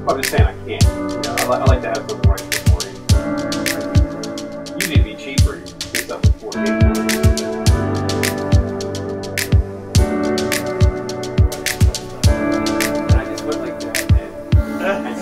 I'm just saying I can't. You know, I like to have something right before you. Usually to be cheaper, you get stuff with 4K. And I just went like that, and